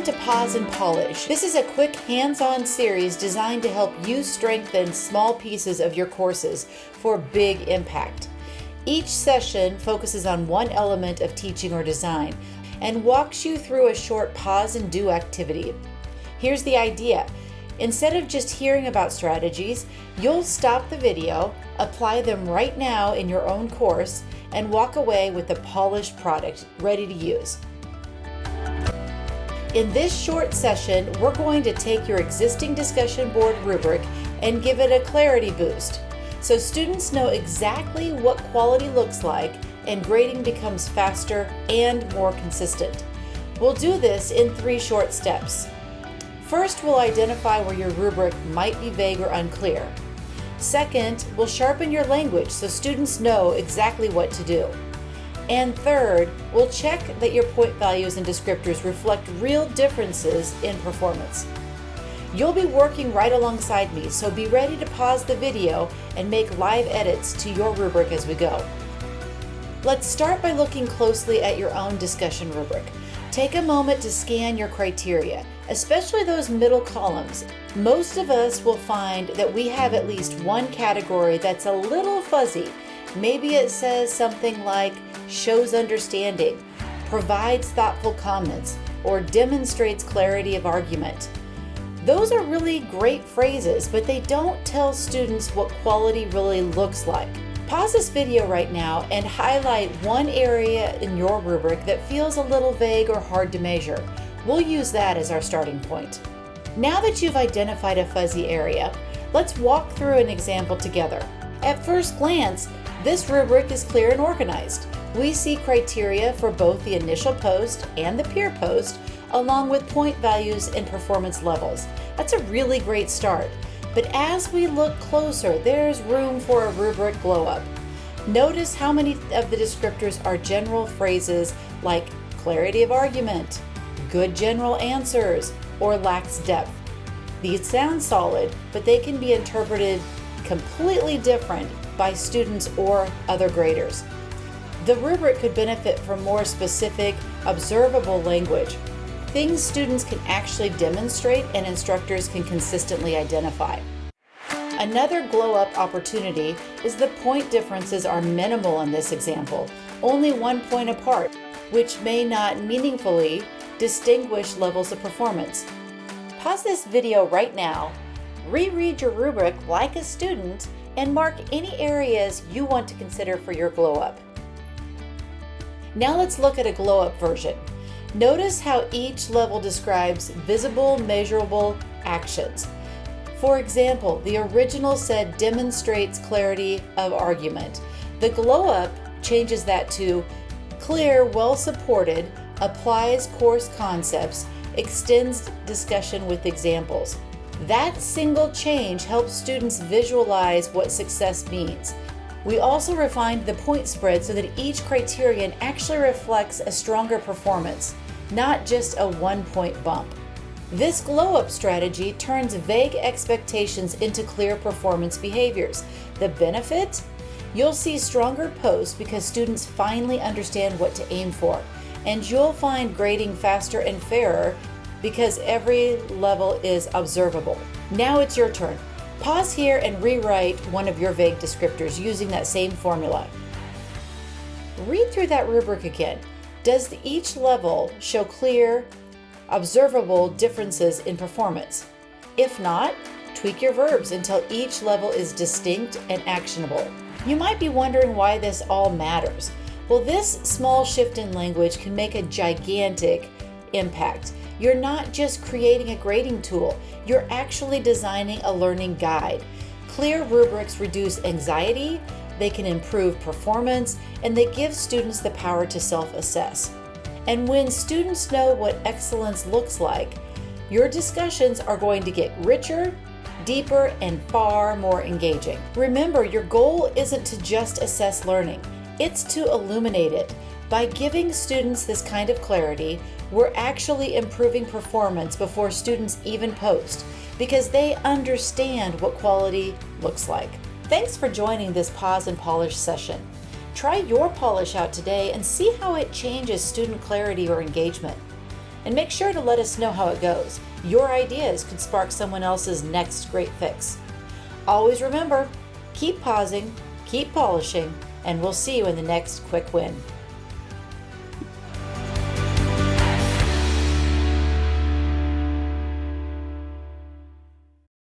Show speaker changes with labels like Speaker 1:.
Speaker 1: to Pause and Polish. This is a quick hands-on series designed to help you strengthen small pieces of your courses for big impact. Each session focuses on one element of teaching or design and walks you through a short pause and do activity. Here's the idea. Instead of just hearing about strategies, you'll stop the video, apply them right now in your own course, and walk away with a polished product ready to use. In this short session, we're going to take your existing discussion board rubric and give it a clarity boost, so students know exactly what quality looks like and grading becomes faster and more consistent. We'll do this in 3 short steps. First, we'll identify where your rubric might be vague or unclear. Second, we'll sharpen your language so students know exactly what to do. And third, we'll check that your point values and descriptors reflect real differences in performance. You'll be working right alongside me, so be ready to pause the video and make live edits to your rubric as we go. Let's start by looking closely at your own discussion rubric. Take a moment to scan your criteria, especially those middle columns. Most of us will find that we have at least one category that's a little fuzzy. Maybe it says something like shows understanding, provides thoughtful comments, or demonstrates clarity of argument. Those are really great phrases, but they don't tell students what quality really looks like. Pause this video right now and highlight one area in your rubric that feels a little vague or hard to measure. We'll use that as our starting point. Now that you've identified a fuzzy area, let's walk through an example together. At first glance, this rubric is clear and organized. We see criteria for both the initial post and the peer post, along with point values and performance levels. That's a really great start. But as we look closer, there's room for a rubric glow up. Notice how many of the descriptors are general phrases like clarity of argument, good general answers, or lacks depth. These sound solid, but they can be interpreted completely different by students or other graders. The rubric could benefit from more specific, observable language, things students can actually demonstrate and instructors can consistently identify. Another glow-up opportunity is the point differences are minimal in this example, only 1 point apart, which may not meaningfully distinguish levels of performance. Pause this video right now, reread your rubric like a student, and mark any areas you want to consider for your glow-up. Now let's look at a glow-up version. Notice how each level describes visible, measurable actions. For example, the original said demonstrates clarity of argument. The glow-up changes that to clear, well-supported, applies course concepts, extends discussion with examples. That single change helps students visualize what success means. We also refined the point spread so that each criterion actually reflects a stronger performance, not just a 1-point bump. This glow-up strategy turns vague expectations into clear performance behaviors. The benefit? You'll see stronger posts because students finally understand what to aim for, and you'll find grading faster and fairer because every level is observable. Now it's your turn. Pause here and rewrite one of your vague descriptors using that same formula. Read through that rubric again. Does each level show clear, observable differences in performance? If not, tweak your verbs until each level is distinct and actionable. You might be wondering why this all matters. Well, this small shift in language can make a gigantic impact. You're not just creating a grading tool, you're actually designing a learning guide. Clear rubrics reduce anxiety, they can improve performance, and they give students the power to self-assess. And when students know what excellence looks like, your discussions are going to get richer, deeper, and far more engaging. Remember, your goal isn't to just assess learning, it's to illuminate it. By giving students this kind of clarity, we're actually improving performance before students even post, because they understand what quality looks like. Thanks for joining this Pause and Polish session. Try your polish out today and see how it changes student clarity or engagement. And make sure to let us know how it goes. Your ideas could spark someone else's next great fix. Always remember, keep pausing, keep polishing, and we'll see you in the next quick win.